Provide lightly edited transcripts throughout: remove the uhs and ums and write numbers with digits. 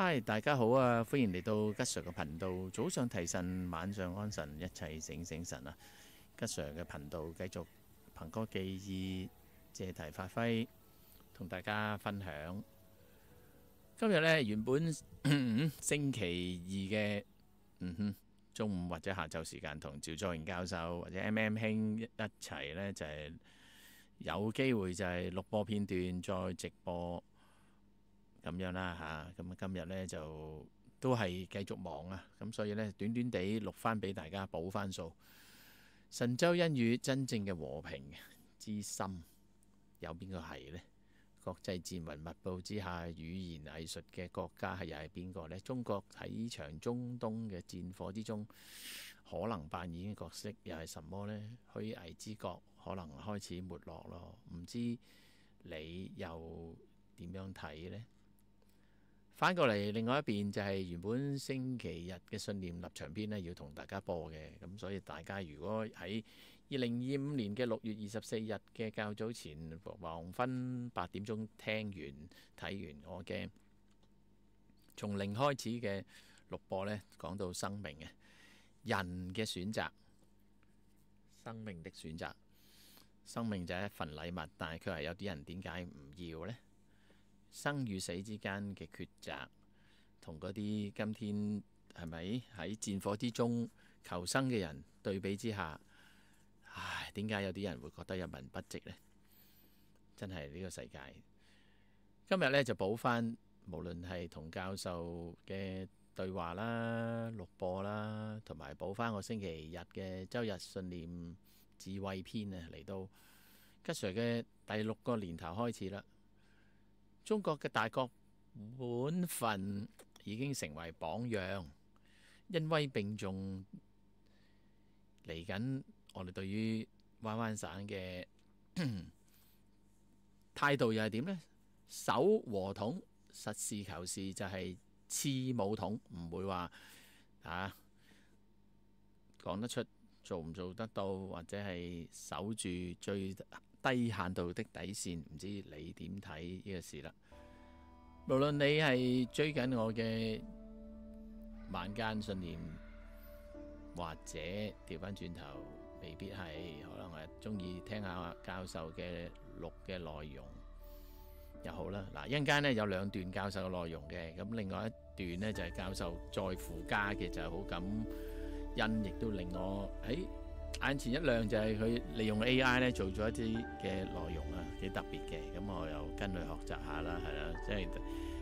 嗨，大家好啊！歡迎嚟到吉 Sir 嘅頻道，早上提神，晚上安神，一切醒醒神啊！吉 Sir 嘅頻道繼續憑歌寄意，借題發揮，同大家分享。今日呢，原本星期二嘅中午或者下晝時間，同趙作賢教授或者 MM 兄一齊呢，就係有機會就係錄播片段再直播。咁樣啦嚇，咁今日呢就都係繼續忙啊，咁所以呢，短短地錄翻俾大家補翻數。神州恩語真正嘅和平之心有邊個係呢？國際戰雲密佈之下，語言藝術嘅國家係又係邊個呢？中國喺場中東嘅戰火之中，可能扮演嘅角色又係什麼呢？虛偽之國可能開始沒落咯，唔知你又點樣睇呢？翻過嚟另外一邊就係原本星期日嘅信念立場篇呢，要同大家播嘅，咁所以大家如果喺2025年嘅6月24日嘅較早前黃昏8點鐘聽完睇完我嘅從零開始嘅錄播呢，講到生命嘅人嘅選擇，生命的選擇，生命就係一份禮物，但係佢係有啲人點解唔要呢？生與死之間嘅抉擇，同嗰啲今天係咪喺戰火之中求生嘅人對比之下，唉，點解有啲人會覺得一文不值呢？真係呢個世界。今日呢，就補翻，無論係同教授嘅對話啦、錄播啦，同埋補翻我星期日嘅周日信念智慧篇啊，嚟到吉 Sir 嘅第6個年頭開始啦。中國嘅大國本分已經成為榜樣，恩威並重。嚟緊，我哋對於灣灣省嘅態度又係點呢？守和統，實事求是，就係次武統，唔會話講得出，做唔做得到，或者係守住最低限度的底線。唔知你點睇呢個事啦？無論你係追緊我嘅晚間信念，或者調翻轉頭未必係，可能係中意聽下教授嘅錄嘅內容又好啦。嗱，一陣間呢有2段教授嘅內容嘅，咁另外一段呢就係教授再附加嘅，就係好感恩，亦都令我喺眼前一亮，就係佢利用 AI 咧做咗一啲嘅內容啊，幾特別嘅。咁我又跟佢學習下啦，係啦，即係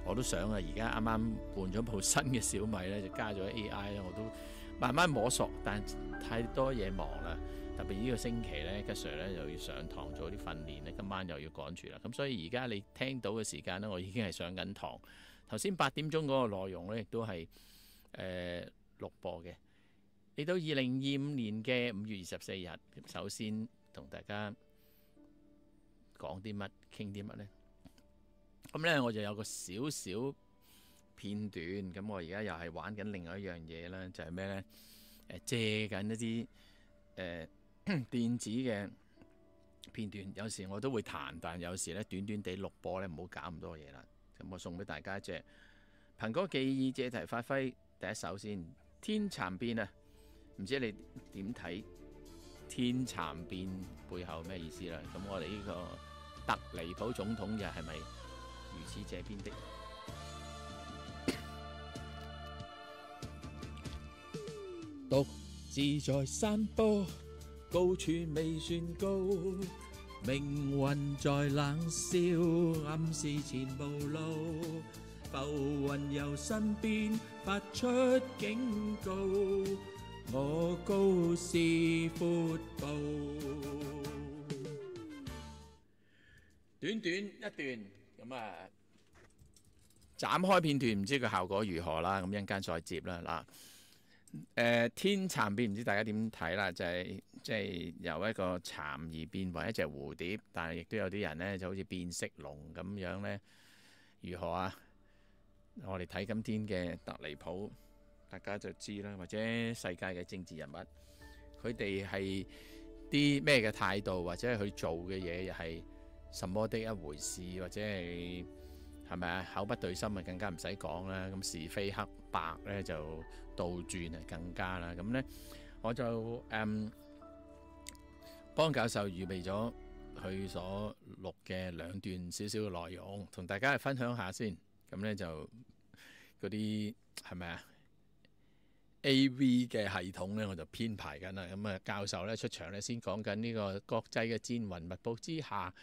我都想啊。而家啱啱換咗部新嘅小米咧，就加咗 AI 咧，我都慢慢摸索，但太多嘢忙啦。特別呢個星期咧，吉 Sir 咧又要上堂做啲訓練咧，今晚又要趕住啦。咁所以而家你聽到嘅時間咧，我已經係上緊堂。頭先8點鐘嗰個內容咧，亦都係錄播嘅。嚟到2025年嘅5月24日，首先同大家講啲乜，傾啲乜呢？咁呢，我就有個少少片段。咁我而家又係玩緊另外一樣嘢啦，就係咩呢？借緊一啲電子嘅片段。有時我都會彈，但有時呢短短地錄播呢，唔好搞咁多嘢啦。咁我送俾大家一隻憑歌寄意，借題發揮。第一首先，天蠶變啊！唔知你點睇天蠶變背後咩意思啦？咁我哋呢個特離普總統又係咪如此這邊的？獨自在山坡，高處未算高，命運在冷笑，暗示前無路，浮雲由身邊發出警告。我高是闊步，短短一段咁啊，斬開片段，唔知個效果如何啦。咁一陣間再接啦。嗱，天蠶變唔知大家點睇啦？就係即係由一個蠶而變為一隻蝴蝶，但係亦都有啲人呢就好似變色龍咁樣呢。如何啊？我哋睇今天嘅特離譜，大家就知啦，或者世界嘅政治人物，佢哋係啲咩嘅態度，或者係佢做嘅嘢又係什麼的一回事，或者係係咪啊？口不對心啊，更加唔使講啦。咁是非黑白呢，就倒轉啊，更加啦。咁呢，我就幫教授預備咗佢所錄嘅兩段少少嘅內容，同大家去分享下先。咁呢，就嗰啲係咪啊？AV 嘅系統呢，我就編排緊啦。咁啊，教授呢出場呢，先講緊呢個國際嘅戰雲密佈之下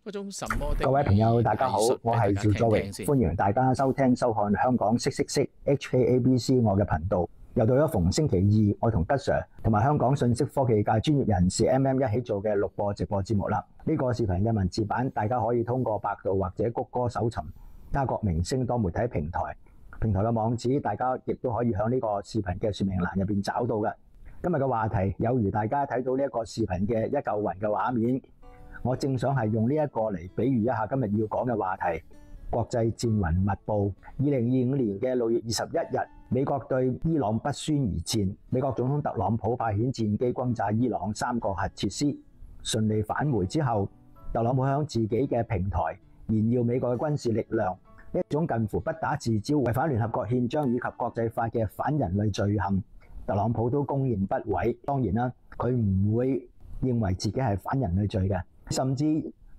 嗰種什麼的。各位朋友，大家好，我係趙作榮，歡迎大家收聽收看香港識識識 HKABC 我嘅頻道。又到咗逢星期二，我同吉 Sir 同埋香港信息科技界專業人士 MM 一起做嘅錄播直播節目啦。呢個視頻嘅文字版，大家可以通過百度或者谷歌搜尋加國明星多媒體平台嘅網址，大家亦都可以喺呢個視頻嘅說明欄入邊找到嘅。今日嘅話題有如大家睇到呢一個視頻嘅一嚿雲嘅畫面，我正想係用呢一個嚟比喻一下今日要講嘅話題。國際戰雲密佈。2025年嘅6月21日，美國對伊朗不宣而戰。美國總統特朗普派遣戰機轟炸伊朗3個核設施，順利返回之後，特朗普向自己嘅平台炫耀美國嘅軍事力量，一種近乎不打自招、違反聯合國憲章以及國際法嘅反人類罪行，特朗普都公認不諱。當然啦，佢唔會認為自己係反人類罪嘅，甚至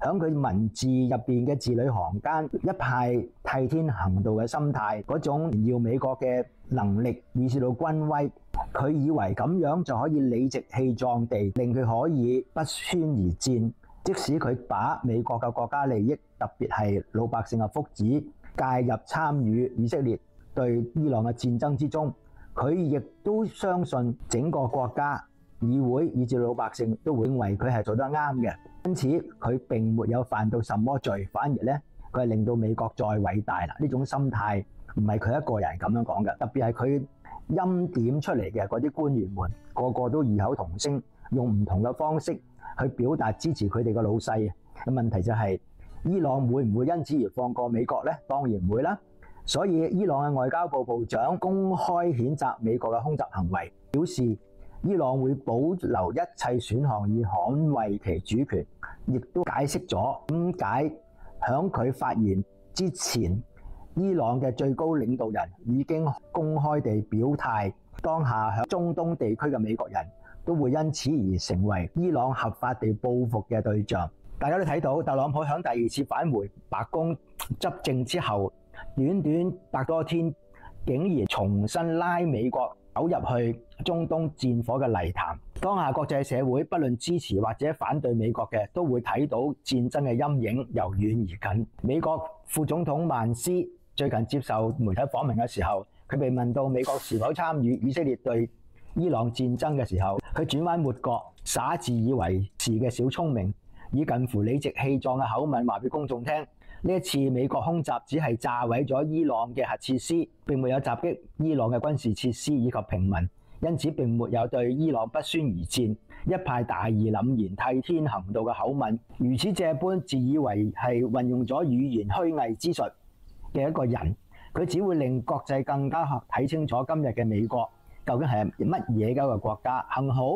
喺佢文字入邊嘅字裏行間，一派替天行道嘅心態，嗰種炫耀美國嘅能力，以至到軍威，佢以為咁樣就可以理直氣壯地令佢可以不宣而戰，即使佢把美國嘅國家利益，特別係老百姓嘅福祉介入參與以色列對伊朗嘅戰爭之中，佢亦都相信整個國家、議會以至老百姓都會認為佢係做得啱嘅。因此佢並沒有犯到什麼罪，反而咧佢係令到美國再偉大啦。呢種心態唔係佢一個人咁樣講嘅，特別係佢欽點出嚟嘅嗰啲官員們，個個都異口同聲，用唔同嘅方式去表達支持佢哋嘅老細。咁問題就係伊朗會唔會因此而放過美國呢？當然唔會啦。所以伊朗嘅外交部部長公開譴責美國嘅空襲行為，表示伊朗會保留一切選項以捍衛其主權，亦都解釋咗點解響佢發言之前，伊朗嘅最高領導人已經公開地表態，當下響中東地區嘅美國人都會因此而成為伊朗合法地報復嘅對象。大家都睇到特朗普響第二次返回白宮執政之後，短短百多天，竟然重新拉美國走入去中東戰火嘅泥潭。當下國際社會不論支持或者反對美國嘅，都會睇到戰爭嘅陰影由遠而近。美國副總統曼斯最近接受媒體訪問嘅時候，佢被問到美國是否參與以色列對伊朗戰爭嘅時候，佢轉彎抹角，耍自以為是嘅小聰明，以近乎理直氣壯嘅口吻話俾公眾聽，呢一次美國空襲只係炸毀咗伊朗嘅核設施，並沒有襲擊伊朗嘅軍事設施以及平民，因此並沒有對伊朗不宣而戰，一派大義凜然、替天行道嘅口吻。如此這般自以為係運用咗語言虛偽之術嘅一個人，佢只會令國際更加睇清楚今日嘅美國究竟係乜嘢嘅一個國家。幸好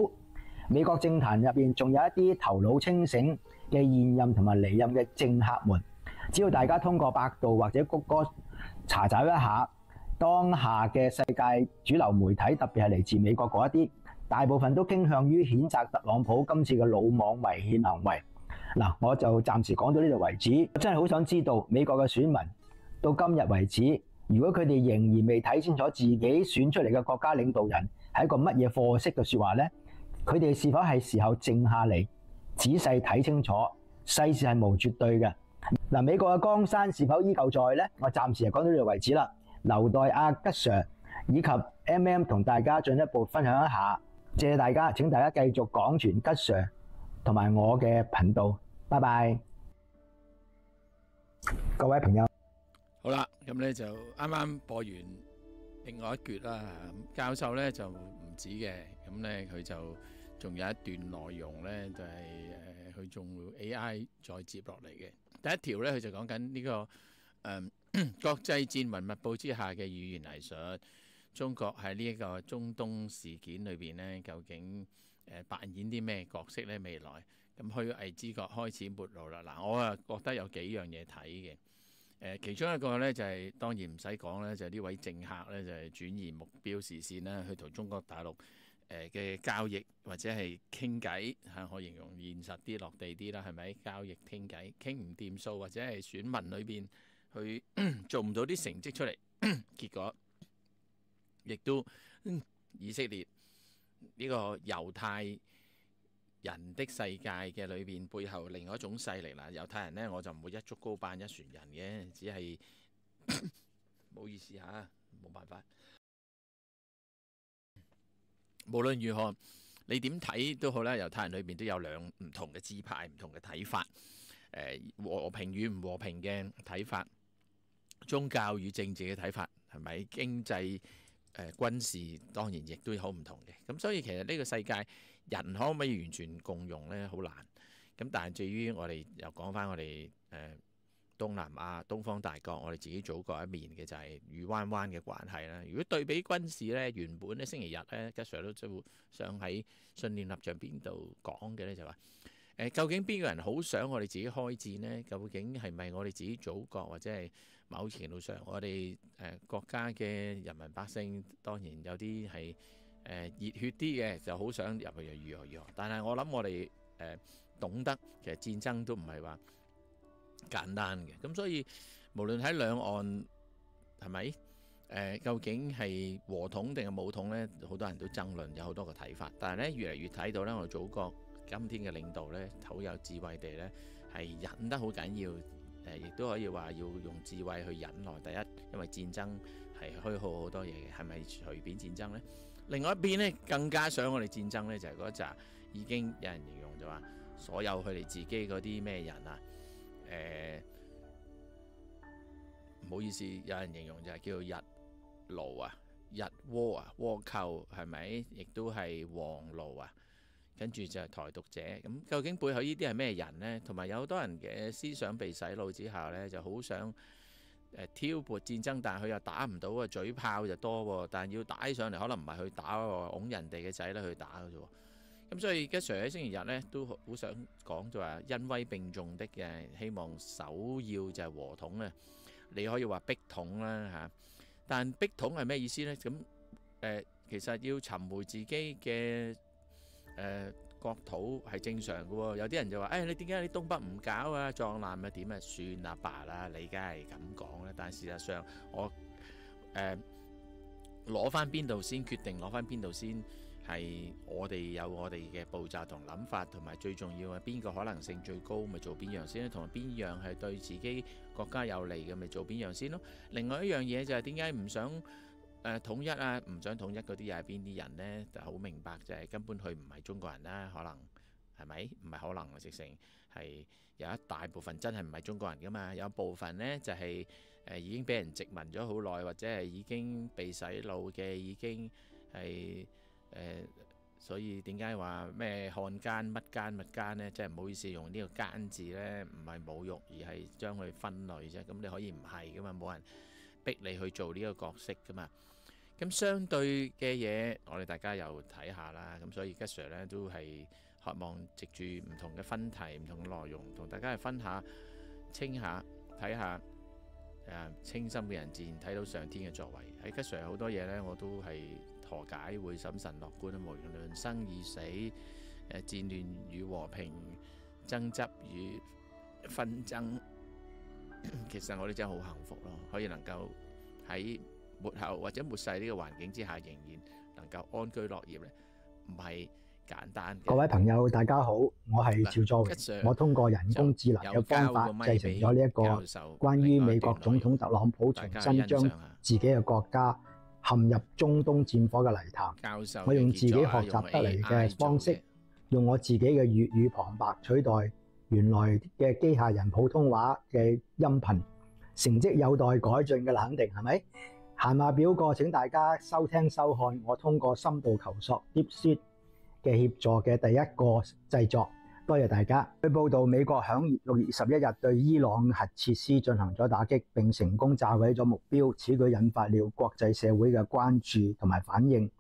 美國政壇入邊仲有一啲頭腦清醒嘅現任同埋離任嘅政客們，只要大家通過百度或者谷歌查找一下當下嘅世界主流媒體，特別係嚟自美國嗰一啲，大部分都傾向於譴責特朗普今次嘅魯莽違憲行為。嗱，我就暫時講到呢度為止。我真係好想知道美國嘅選民到今日為止，如果佢哋仍然未睇清楚自己選出嚟嘅國家領導人係一個乜嘢貨色嘅説話呢，佢哋是否係時候靜下嚟，仔細睇清楚？世事係無絕對嘅。嗱，美國嘅江山是否依舊在呢？我暫時係講到呢度為止啦，留待阿吉 Sir 以及 MM 同大家進一步分享一下。謝謝大家，請大家繼續廣傳吉 Sir 同埋我嘅頻道。拜拜，各位朋友。好啦，咁咧就啱啱播完另外一橛啦。教授咧就唔止嘅，咁咧佢就仲有一段內容咧，就係佢仲用 AI 再接落嚟嘅。第一條咧，佢就講緊呢個國際戰雲密佈之下嘅語言藝術，中國喺呢一個中東事件裏邊咧，究竟扮演啲咩角色咧？未來咁虛偽之國開始沒落啦。嗱，我啊覺得有幾樣嘢睇嘅。其中一個咧就係、當然唔使講咧，就係呢位政客咧就係轉移目標視線啦，去同中國大陸嘅交易或者係傾偈嚇，我形容現實啲、落地啲啦，係咪？交易傾偈傾唔掂數，或者係選民裏邊去做唔到啲成績出嚟，結果亦都以色列呢個猶太人的世界嘅裏邊背後另外一種勢力啦。猶太人呢，我就唔會一竹篙打一船人嘅，只係唔好意思嚇，冇辦法。無論如何，你點睇都好啦，猶太人裏邊都有兩唔同嘅支派、唔同嘅睇法，和平與唔和平嘅睇法，宗教與政治嘅睇法，係咪？經濟、軍事當然亦都好唔同嘅。咁所以其實呢個世界人可唔可以完全共用呢？好難。咁但係至於我哋又講翻我哋東南亞、東方大國，我哋自己祖國一面嘅就係魚灣灣嘅關係啦。如果對比軍事呢，原本咧星期日呢，吉 Sir 都想喺信念立場邊度講嘅呢，就話究竟邊個人好想我哋自己開戰呢？究竟係咪我哋自己祖國，或者係某程度上我哋國家嘅人民百姓？當然有啲係熱血啲嘅，就好想入去又如何如何。但係我諗我哋懂得其實戰爭都唔係話簡單嘅，咁所以無論喺兩岸係咪究竟係和統定係武統呢？好多人都爭論，有好多個睇法。但係呢，越嚟越睇到呢，我哋祖國今天嘅領導呢，好有智慧地呢，係忍得好緊要，亦都可以話要用智慧去忍耐。第一，因為戰爭係虛耗好多嘢嘅，係咪隨便戰爭呢？另外一邊呢，更加想我哋戰爭呢，就係嗰紮已經有人形容就話，所有佢哋自己嗰啲咩人啊，唔好意思，有人形容就係叫做日奴啊、日倭啊、倭寇係咪？亦都係黃奴啊，跟住就係台獨者。咁究竟背後呢啲係咩人呢？同埋有好多人嘅思想被洗腦之下呢，就好想挑撥戰爭，但係佢又打唔到啊，嘴炮就多喎。但係要打起上嚟，可能唔係去打喎，擁人哋嘅仔咧去打嘅啫喎。咁所以吉 Sir 喺星期日呢都好想講就話恩威並重的嘅，希望首要就係和統啊。你可以話逼統啦嚇，但逼統係咩意思呢？咁其實要尋回自己嘅國土係正常嘅喎。有啲人就話：你點解你東北唔搞啊？壯南啊點啊？算啦罷啦，你梗係咁講啦。但事實上我攞翻邊度先決定，攞翻邊度先係我哋有我哋嘅步驟同諗法，同埋最重要係邊個可能性最高，咪做邊樣先咧？同埋邊樣係對自己國家有利嘅，咪做邊樣先咯？另外一樣嘢就係點解唔想統一啊？唔想統一嗰啲又係邊啲人呢？就好明白就係根本佢唔係中國人啦，可能係咪？唔係可能，直情係有一大部分真係唔係中國人噶嘛，有部分呢就係已經俾人殖民咗好耐，或者係已經被洗腦嘅，已經係所以點解話咩漢奸乜奸乜奸呢？即係唔好意思用呢個奸字呢，唔係侮辱，而係將佢分類啫。咁你可以唔係噶嘛，冇人逼你去做呢個角色噶嘛。咁相對嘅嘢，我哋大家又睇下啦。咁所以吉 Sir 呢都係渴望藉住唔同嘅分題、唔同嘅內容，同大家去分下、清下、睇下清心嘅人自然睇到上天嘅作為。喺吉 Sir 好多嘢呢，我都係何解會審慎樂觀啊？無論生與死、戰亂與和平、爭執與紛爭，其實我哋真係好幸福咯，可以能夠喺末後或者末世呢個環境之下，仍然能夠安居樂業咧，唔係簡單嘅。各位朋友，大家好，我係趙作榮。我通過人工智能嘅方法製成咗呢一個關於美國總統特朗普重新將自己嘅國家陷入中東戰火嘅泥潭。我用自己學習得嚟嘅方式，用我自己嘅粵語旁白取代原來嘅機械人普通話嘅音頻，成績有待改進嘅肯定係咪？閒話表過，請大家收聽收看我通過深度求索 DeepSeek 嘅協助嘅第一個製作。多謝大家。據報道，美國響6月21日對伊朗核設施進行咗打擊，並成功炸毀咗目標。此舉引發了國際社會嘅關注同埋反應。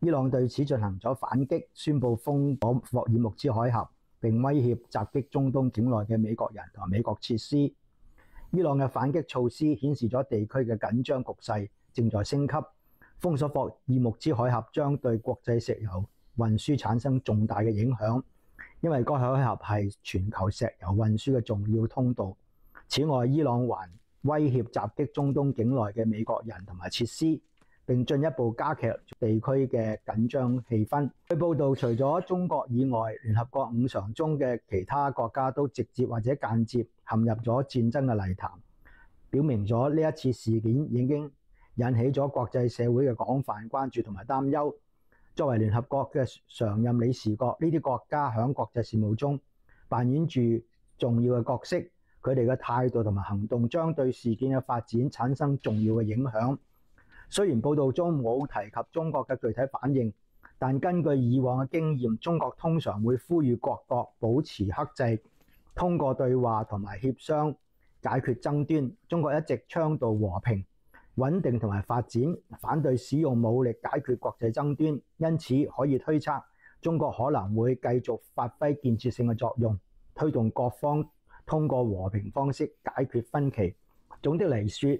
伊朗對此進行咗反擊，宣布封鎖霍爾木茲海峽，並威脅襲擊中東境內嘅美國人同埋美國設施。伊伊朗嘅反擊措施顯示咗地區嘅緊張局勢正在升級，封鎖霍爾木茲海峽將對國際石油運輸產生重大嘅影響，因為該海峽係全球石油運輸嘅重要通道。此外，伊朗還威脅襲擊中東境內嘅美國人同埋設施，並進一步加劇地區嘅緊張氣氛。據報道，除咗中國以外，聯合國五常中嘅其他國家都直接或者間接陷入咗戰爭嘅泥潭，表明咗呢一次事件已經引起咗國際社會嘅廣泛關注同埋擔憂。作為聯合國嘅常任理事國，呢啲國家喺國際事務中扮演住重要嘅角色，佢哋嘅態度同埋行動將對事件嘅發展產生重要嘅影響。雖然報道中冇提及中國嘅具體反應，但根據以往嘅經驗，中國通常會呼籲各國保持克制，通過對話同埋協商解決爭端。中國一直倡導和平、穩定同埋發展，反對使用武力解決國際爭端。因此可以推測，中國可能會繼續發揮建設性嘅作用，推動各方通過和平方式解決分歧。總的嚟說，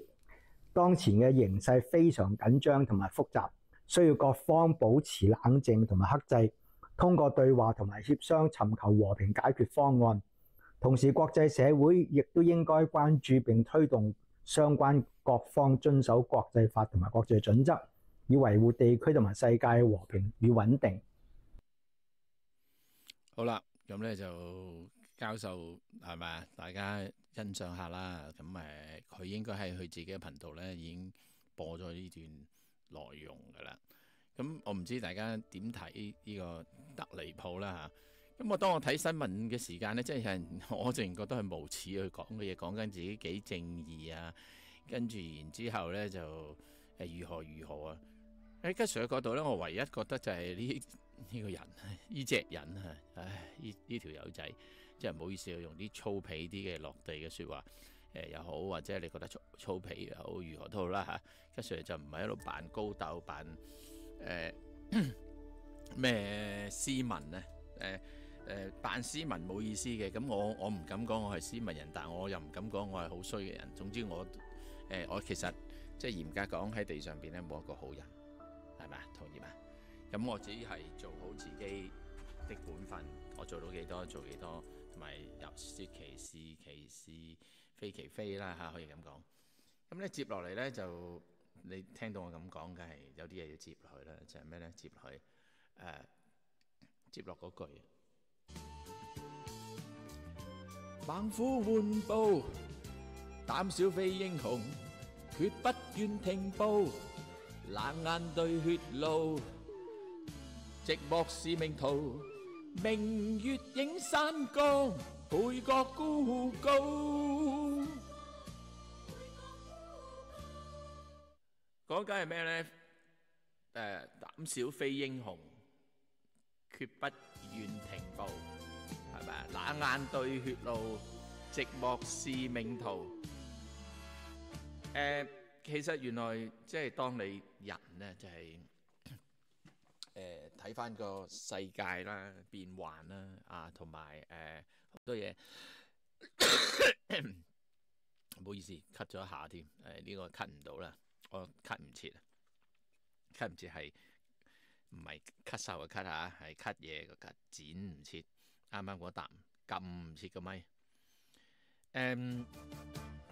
當前嘅形勢非常緊張同埋複雜，需要各方保持冷靜同埋克制，通過對話同埋協商尋求和平解決方案。同時，國際社會亦都應該關注並推動相關各方遵守國際法同埋國際準則，以維護地區同埋世界和平與穩定。好啦，咁咧就教授係咪啊？大家欣賞下啦。咁佢應該喺佢自己嘅頻道咧已經播咗呢段內容㗎啦。咁我唔知大家點睇呢個得離譜啦嚇。咁當我睇新聞嘅時間咧，即係我淨覺得係無恥去講嘅嘢，講緊自己幾正義啊，跟住然之後咧就如何啊。喺吉 Sir 嘅角度咧，我唯一覺得就係呢個人，呢隻人啊，唉，呢條友仔，即係唔好意思，用啲粗鄙啲嘅落地嘅説話，又好，或者你覺得粗鄙又好，如何都好啦嚇。吉 Sir 就唔係喺度扮高竇，扮咩斯文啊，扮斯文冇意思嘅。咁我唔敢講我係斯文人，但我又唔敢講我係好衰嘅人。總之我其實即係嚴格講喺地上邊咧冇一個好人，係咪啊？同意嘛？咁我只係做好自己的本分，我做到幾多做幾多，同埋又説其是其是，非其非啦嚇，可以咁講。咁咧接落嚟咧就你聽到我咁講，梗係有啲嘢要接落去啦，就係咩咧？接落去接落嗰句。猛虎緩步，膽小非英雄，決不願停步。冷眼對血路，寂寞是命途。明月映山崗，配角孤高。講緊係咩呢？膽小非英雄，決不願停步，係咪啊？冷眼對血路，寂寞是命途。其實原來即係當你人呢，就係睇翻個世界啦、變幻啦啊，同埋好多嘢。唔好意思，咳咗一下添。呢個咳唔到啦，我咳唔切啊，咳唔切係唔係咳嗽嘅咳啊？係咳嘢個咳，剪唔切。啱啱嗰啖撳唔切個咪。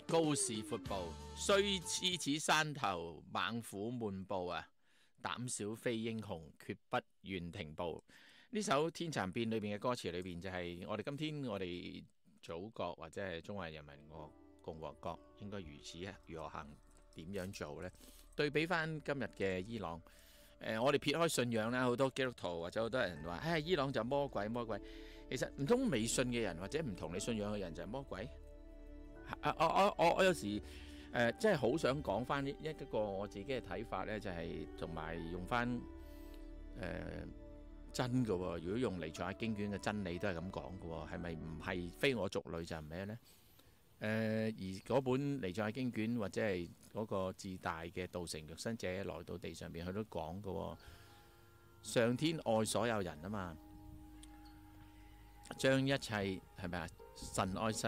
高士闊步，雖痴似山頭，猛虎滿布啊！膽小非英雄，決不願停步。呢首《天蠶變》裏邊嘅歌詞裏邊就係我哋今天我哋祖國或者係中華人民共和國應該如何行，點樣做呢？對比翻今日嘅伊朗，我哋撇開信仰啦，好多基督徒或者好多人話，伊朗就魔鬼。其實唔通未信嘅人或者唔同你信仰嘅人就係魔鬼？我有時真係好想講翻一個我自己嘅睇法呢，就係同埋用翻真嘅喎。如果用彌賽亞經卷嘅真理都係咁講嘅喎，係咪唔係非我族類就係咩呢？而嗰本彌賽亞經卷或者係嗰個自大嘅道成肉身者來到地上邊，佢都講嘅喎。上天愛所有人啊嘛，將一切係咪啊？神愛世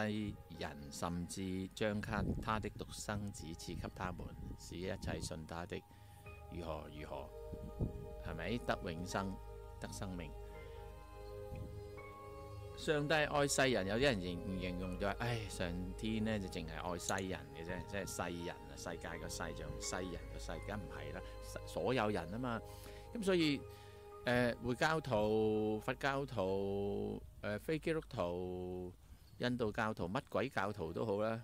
人，甚至將他的獨生子賜給他們，使一切信他的如何如何，係咪得永生得生命？上帝愛世人，有啲人形容咗，上天呢就淨係愛世人嘅啫，即係世人啊，世界個世就用世人個世，梗唔係啦，所有人啊嘛。咁所以回教徒、佛教徒、非基督徒、印度教徒，乜鬼教徒都好啦，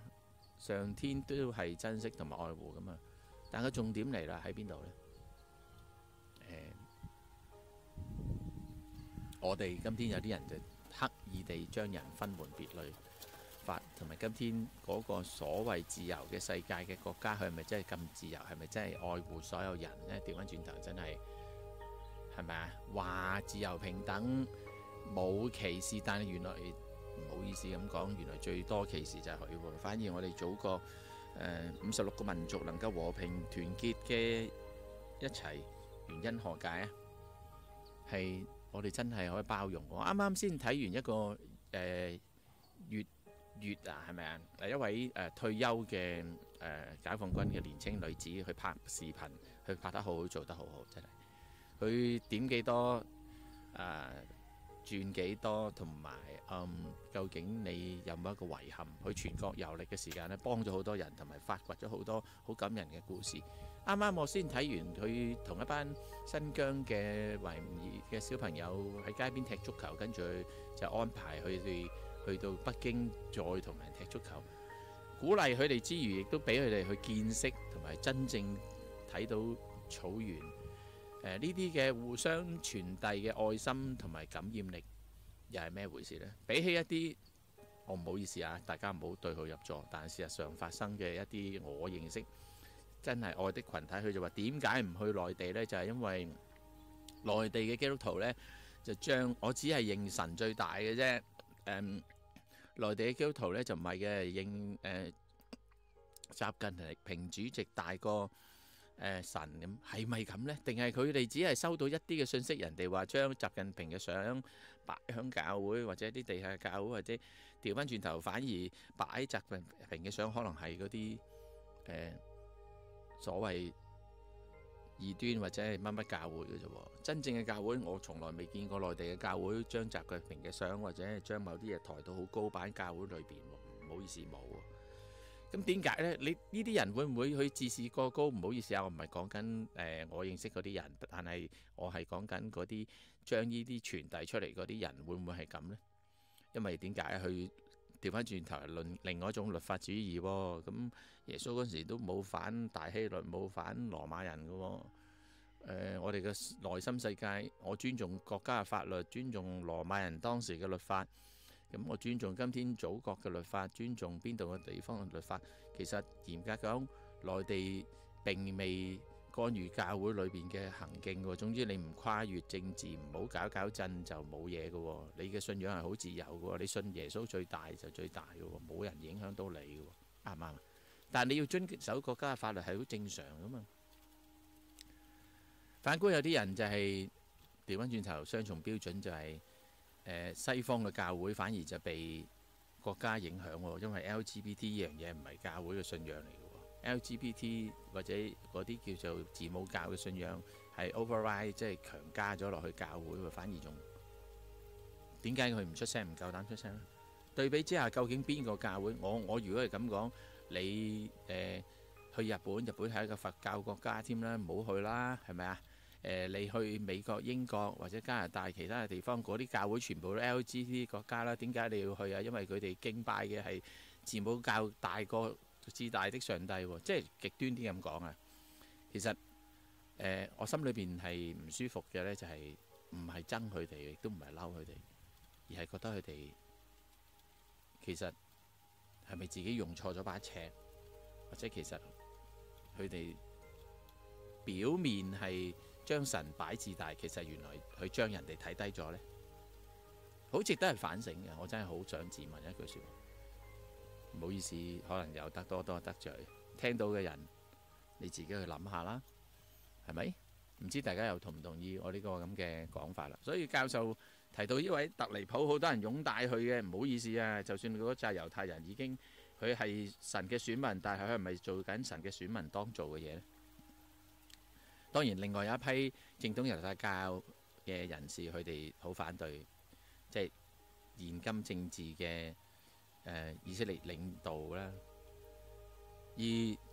上天都係珍惜同埋愛護噶嘛。但個重點嚟啦，喺邊度呢？我哋今天有啲人就刻意地將人分門別類法，同埋今天嗰個所謂自由嘅世界嘅國家，佢係咪真係咁自由？係咪真係愛護所有人呢？調翻轉頭真係咪啊？話自由平等冇歧視，但係原來唔好意思咁講，原來最多歧視就係佢喎。反而我哋祖國56個民族能夠和平團結嘅一齊，原因何解啊？係我哋真係可以包容。我啱啱先睇完一個月啊，係咪啊？一位退休嘅解放軍嘅年青女子去拍視頻，佢拍得好好，做得好好，真係。佢點幾多轉幾多，同埋究竟你有冇一個遺憾？去全國遊歷嘅時間咧，幫咗好多人，同埋發掘咗好多好感人嘅故事。啱啱我先睇完佢同一班新疆嘅維吾爾嘅小朋友喺街邊踢足球，跟住就安排佢哋去到北京再同人踢足球，鼓勵佢哋之餘，亦都俾佢哋去見識同埋真正睇到草原。呢啲嘅互相傳遞嘅愛心同埋感染力，又係咩回事呢？比起一啲，我唔好意思啊，大家唔好對號入座。但係事實上發生嘅一啲我認識真係愛的群體，佢就話點解唔去內地呢？就係因為內地嘅基督徒呢，就將我只係認神最大嘅啫。內地嘅基督徒呢，就唔係嘅，認習近平主席大過神咁，係咪咁呢？定係佢哋只係收到一啲嘅信息，人哋話將習近平嘅相擺響教會，或者啲地下教會，或者調翻轉頭反而擺習近平嘅相，可能係嗰啲所謂異端或者係乜乜教會嘅啫。真正嘅教會，我從來未見過內地嘅教會將習近平嘅相或者係將某啲嘢抬到好高擺喺教會裏邊。唔好意思，冇。咁點解呢？你呢啲人會唔會去自視過高？唔好意思啊，我唔係講緊我認識嗰啲人，但係我係講緊嗰啲將呢啲傳遞出嚟嗰啲人，會唔會係咁呢？因為點解去調翻轉頭論另外一種律法主義喎？咁耶穌嗰時都冇反大希律，冇反羅馬人嘅喎。我哋嘅內心世界，我尊重國家嘅法律，尊重羅馬人當時嘅律法。咁我尊重今天祖國嘅律法，尊重邊度嘅地方嘅律法。其實嚴格講，內地並未干預教會裏邊嘅行徑喎。總之你唔跨越政治，唔好搞震就冇嘢嘅喎。你嘅信仰係好自由嘅喎。你信耶穌最大就最大嘅喎，冇人影響到你嘅喎，啱唔啱？但係你要遵守國家嘅法律係好正常嘅嘛。反觀有啲人就係調翻轉頭，雙重標準就係。西方嘅教會反而就被國家影響喎，因為 LGBT 呢樣嘢唔係教會嘅信仰嚟嘅喎。LGBT 或者嗰啲叫做字母教嘅信仰係 override，即係強加咗落去教會喎，反而仲點解佢唔出聲，唔夠膽出聲呢？對比之下，究竟邊個教會？我如果係咁講，你去日本係一個佛教國家添啦，唔好去啦，係咪啊？你去美國、英國或者加拿大其他嘅地方，嗰啲教會全部都 LGBT 國家啦。點解你要去啊？因為佢哋敬拜嘅係字母教大過至大的上帝喎，即係極端啲咁講啊。其實我心裏邊係唔舒服嘅呢，就係唔係憎佢哋，亦都唔係嬲佢哋，而係覺得佢哋其實係咪自己用錯咗把尺，或者其實佢哋表面係將神擺至大，其實原來佢將人哋睇低咗呢，好值得係反省嘅。我真係好想自問一句説話，唔好意思，可能有得多得罪，聽到嘅人你自己去諗下啦，係咪？唔知大家又同唔同意我呢個咁嘅講法啦？所以教授提到呢位特尼普，好多人擁戴佢嘅，唔好意思啊，就算嗰紮猶太人已經佢係神嘅選民，但係佢係咪做緊神嘅選民當做嘅嘢呢？當然，另外有一批正統猶太教嘅人士，佢哋好反對，即係現今政治嘅以色列領導啦。而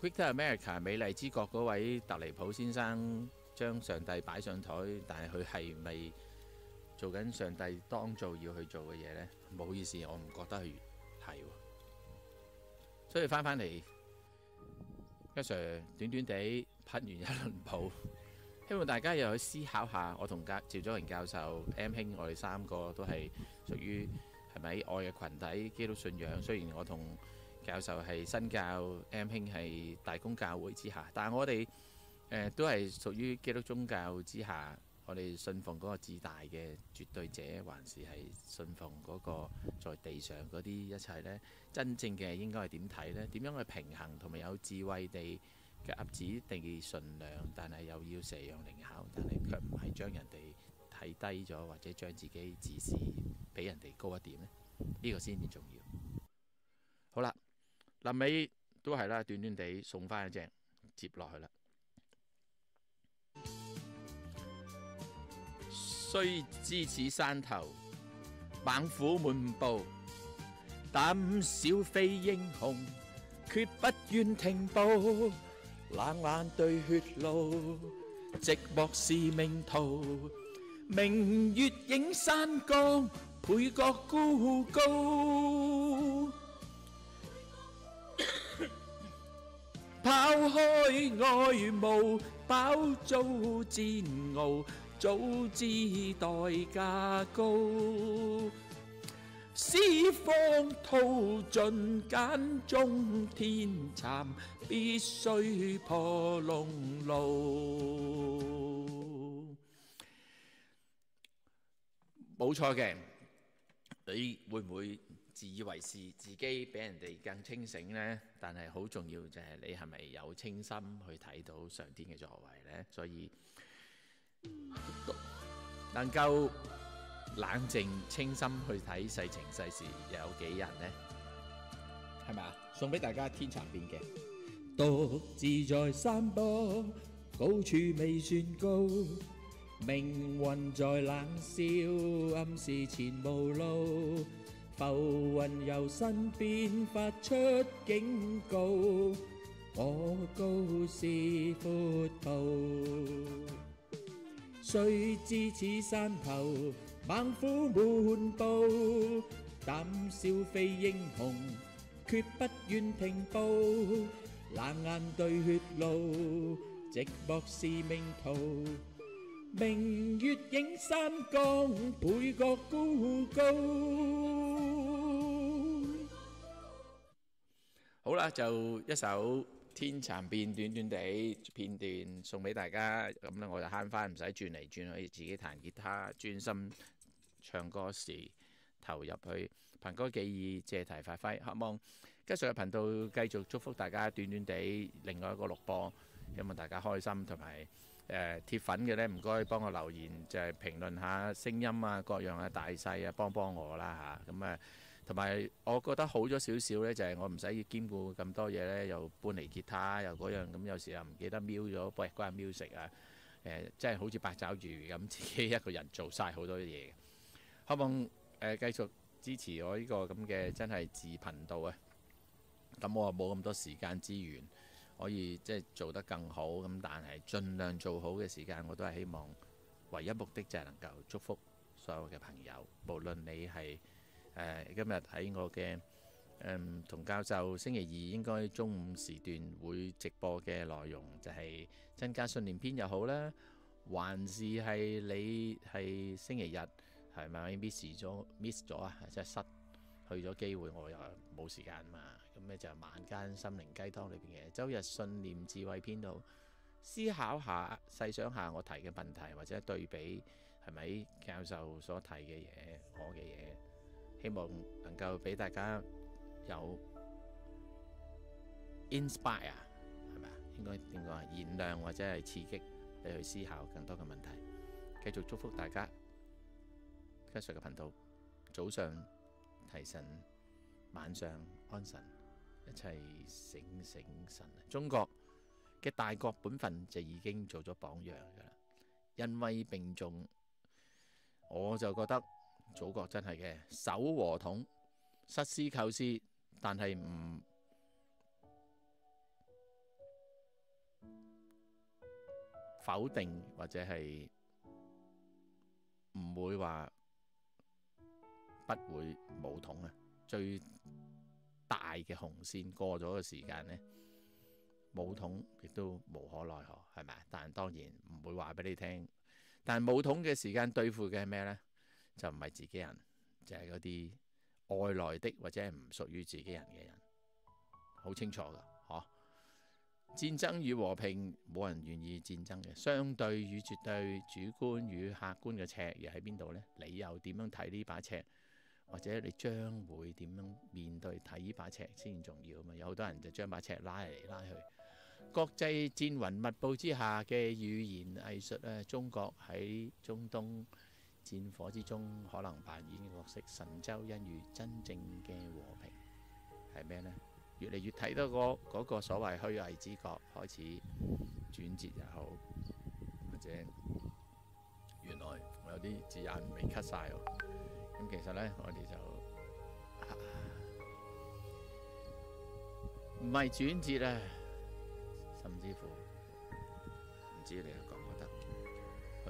Greater America 美麗之國嗰位特尼普先生將上帝擺上台，但係佢係咪做緊上帝當做要去做嘅嘢呢？唔好意思，我唔覺得佢係喎。所以翻返嚟，吉 Sir 短短地批完一輪譜，希望大家又去思考下。我同趙祖榮教授、M 兄，我哋三個都係屬於係咪愛嘅群體基督信仰？雖然我同教授係新教，M 兄係大公教會之下，但係我哋都係屬於基督宗教之下。我哋信奉嗰個至大嘅絕對者，還是係信奉嗰個在地上嗰啲一切呢？真正嘅應該係點睇呢？點樣去平衡同埋有智慧地嘅鴿子地順良，但係又要蛇樣靈巧，但係卻唔係將人哋睇低咗，或者將自己自視比人哋高一點呢？呢個先至重要。好啦，臨尾都係啦，短短地送翻一隻接落去啦。雖知此山頭猛虎滿布，膽小非英雄，決不願停步。冷眼對血路，寂寞是命途。明月映山崗，倍覺孤高。拋開愛慕，飽遭煎熬。早知代價高，施荒途盡揀中天蠶，必須破龍路。冇錯嘅，你會唔會自以為是，自己比人哋更清醒呢？但係好重要就係你係咪有清心去睇到上天嘅作為呢？所以能夠冷靜清心去睇世情世事，又有幾人呢？係咪啊？送俾大家天蠶變嘅。獨自在山坡，高處未算高，命運在冷笑，暗示前無路。浮雲由身邊發出警告，我高是闊途。誰知此山頭猛虎滿布，膽小非英雄，決不願停步。冷眼對血路，寂寞是命途。明月映山崗，倍覺孤高。好啦，就一首天蠶變短短地片段送俾大家，咁咧我就慳翻，唔使轉嚟轉去，自己彈吉他，專心唱歌時投入去憑歌寄意，借題發揮。希望吉 Sir 嘅頻道繼續祝福大家，短短地另外一個錄播，希望大家開心，同埋鐵粉嘅呢，唔該幫我留言，就係評論下聲音啊，各樣啊，大細啊，幫幫我啦嚇，咁啊。同埋，我覺得好咗少少呢，就係我唔使兼顧咁多嘢呢，又搬嚟吉他，又嗰樣咁，有時又唔記得瞄咗background music啊，即係好似八爪魚咁，自己一個人做晒好多嘢。希望繼續支持我呢個咁嘅真係自頻道啊！咁我冇咁多時間資源，可以即係做得更好咁，但係盡量做好嘅時間，我都係希望唯一目的就係能夠祝福所有嘅朋友，無論你係。今日喺我嘅同教授星期二應該中午時段會直播嘅內容，就係增加信念篇又好啦，還是係你係星期日係咪 miss 咗啊？即係失去咗機會，我又冇時間嘛。咁咧就晚間心靈雞湯裏邊嘅周日信念智慧篇度思考下、細想下我提嘅問題，或者對比係咪教授所提嘅嘢，我嘅嘢。希望能夠俾大家有 inspire 係咪啊？應該點講啊？燃亮或者係刺激你去思考更多嘅問題。繼續祝福大家吉 Sir 嘅頻道，早上提神，晚上安神，一切醒醒神。中國嘅大國本分就已經做咗榜樣㗎啦，恩威並重。我就覺得祖國真係嘅守和統，實事求是，但係唔否定或者係唔會話不會武統啊。最大嘅紅線過咗嘅時間呢，武統亦都無可奈何，係咪？但當然唔會話俾你聽。但係武統嘅時間對付嘅係咩呢？就唔係自己人，就係嗰啲外來的或者係唔屬於自己人嘅人，好清楚噶，嗬。戰爭與和平，冇人願意戰爭嘅。相對與絕對，主觀與客觀嘅尺又喺邊度呢？你又點樣睇呢把尺？或者你將會點樣面對睇呢把尺先重要啊嘛？有好多人就將把尺拉嚟拉去。國際戰雲密佈之下嘅語言藝術咧，中國喺中東戰火之中可能扮演嘅角色，神州因遇真正嘅和平係咩呢？越嚟越睇到嗰個所謂虛偽之國開始轉折又好，或者原來我有啲字眼未 cut 晒喎。咁其實呢，我哋就唔係轉折啊，甚至乎唔知你又覺唔覺得佢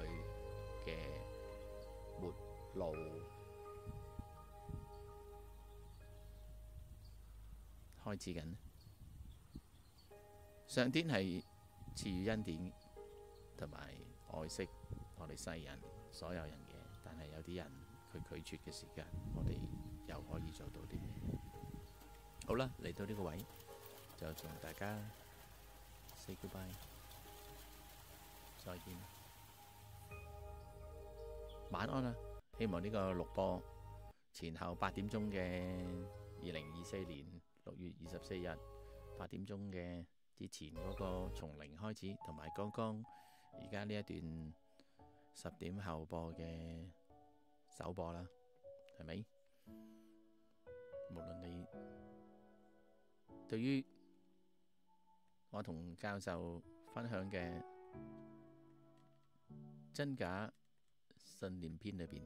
嘅末路開始緊呢？上天係賜予恩典同埋愛惜我哋世人所有人嘅，但係有啲人佢拒絕嘅時間，我哋又可以做到啲咩？好啦，嚟到呢個位就同大家 say goodbye， 再見，晚安啦！希望呢個錄播前後8點鐘嘅2024年6月24日8點鐘嘅之前嗰個從零開始，同埋剛剛而家呢一段10點後播嘅首播啦，係咪？無論你對於我同教授分享嘅真假信念篇裏邊，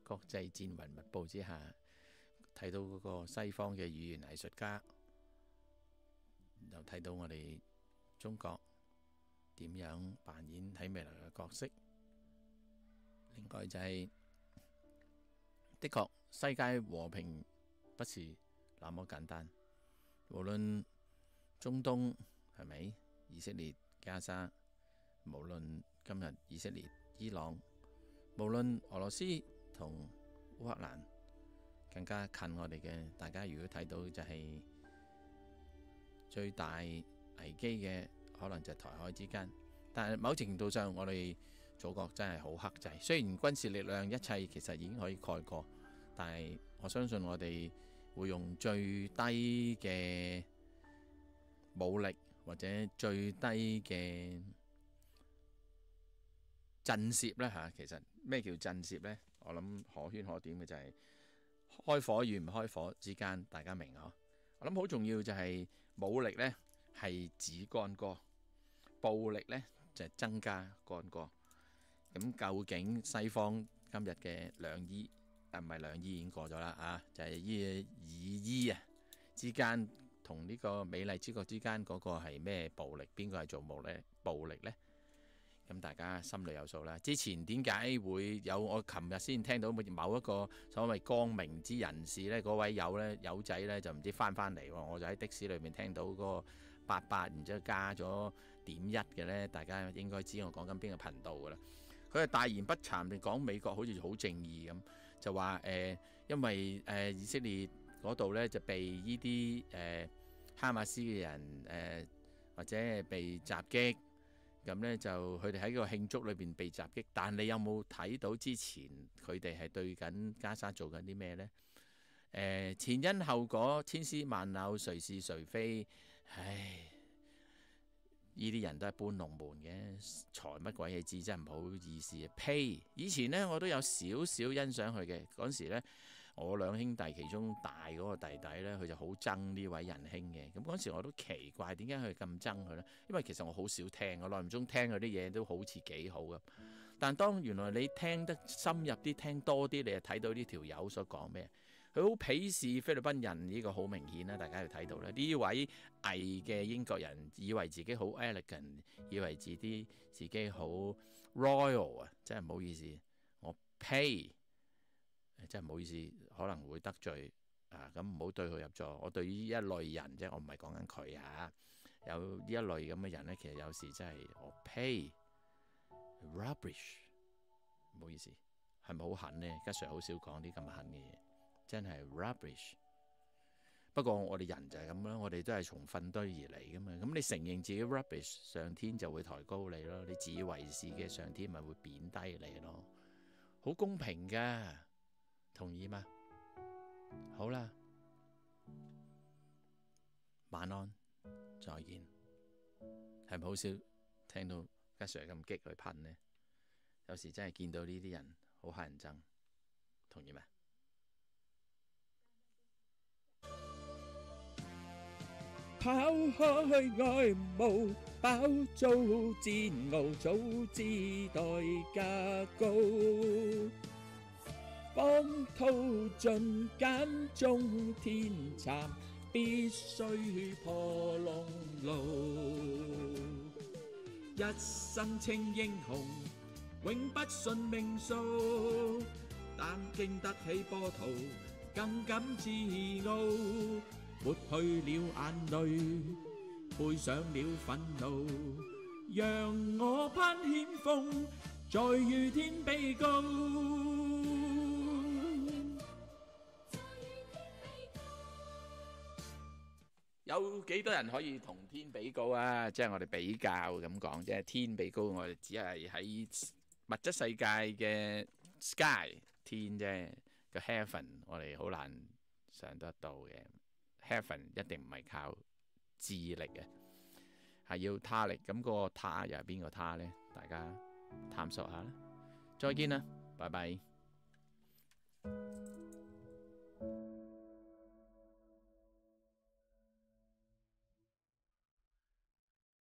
國際戰雲密佈之下，睇到嗰個西方嘅語言藝術家，又睇到我哋中國點樣扮演喺未來嘅角色。另外就係的確世界和平不是那麼簡單，無論中東係咪以色列加沙，無論今日以色列伊朗，無論俄羅斯同烏克蘭，更加近我哋嘅，大家如果睇到就係最大危機嘅可能就係台海之間。但係某程度上我哋祖國真係好克制，雖然軍事力量一切其實已經可以蓋過，但係我相信我哋會用最低嘅武力或者最低嘅震懾呢嚇。其實咩叫震懾呢？我諗可圈可點嘅就係開火與唔開火之間，大家明嗬？我諗好重要就係武力呢係止干戈，暴力呢就係增加干戈。咁究竟西方今日嘅兩伊唔係兩伊已經過咗啦啊，就係二伊啊之間同呢個美麗之國之間嗰個係咩暴力？邊個係做暴力呢？咁大家心裏有數啦。之前點解會有？我琴日先聽到某一個所謂光明之人士呢，嗰位友仔呢，就唔知翻嚟喎。我就喺的士裏面聽到嗰個88，然之後加咗.1嘅呢，大家應該知我講緊邊個頻道噶啦。佢係大言不慚地講美國好似好正義咁，就話因為以色列嗰度呢，就被呢啲哈馬斯嘅人或者係被襲擊。咁呢，就佢哋喺個慶祝裏邊被襲擊，但你有冇睇到之前佢哋係對緊加沙做緊啲咩呢？前因後果千絲萬縷，誰是誰非？唉，呢啲人都係搬龍門嘅，財乜鬼嘢知，真係唔好意思啊！呸！以前呢，我都有少少欣賞佢嘅，嗰陣時呢，我兩兄弟其中大嗰個弟弟呢，佢就好憎呢位仁兄嘅。咁嗰陣時我都奇怪點解佢咁憎佢呢？因為其實我好少聽，我耐唔中聽佢啲嘢都好似幾好咁。但當原來你聽得深入啲、聽多啲，你就睇到呢條友所講咩？佢好鄙視菲律賓人，呢個好明顯啦，大家要睇到啦。呢位偽嘅英國人以為自己好 elegant， 以為自己好 royal 啊！真係唔好意思，我 pay 真係唔好意思，可能會得罪啊！咁唔好對佢入座。我對於呢一類人啫，我唔係講緊佢啊。有呢一類咁嘅人呢，其實有時真係我 pay rubbish， 唔好意思，係咪好狠呢？吉 Sir 好少講啲咁狠嘅嘢。真係 rubbish。不過我哋人就係咁啦，我哋都係從糞堆而嚟噶嘛。咁你承認自己 rubbish， 上天就會抬高你咯。你自以為是嘅，上天咪會貶低你咯。好公平噶，同意嗎？好啦，晚安，再見。係咪好少聽到吉 Sir 咁激去噴呢？有時真係見到呢啲人好乞人憎，同意嗎？拋開愛慕，飽遭煎熬，早知代價高。荒途盡揀中天蠶，必須破龍路。一生稱英雄，永不信命數，但經得起波濤，更感自傲。抹去了眼淚，背上了憤怒，讓我攀險峰，再遇天比高。有幾多人可以同天比高啊？即係我哋比較咁講，即係天比高，我哋只係喺物質世界嘅 sky 天啫，個 heaven 我哋好難上得到嘅。Heaven 一定唔係靠智力嘅，係要他力。咁個他又係邊個他呢？大家探索下啦。再見啦，拜拜。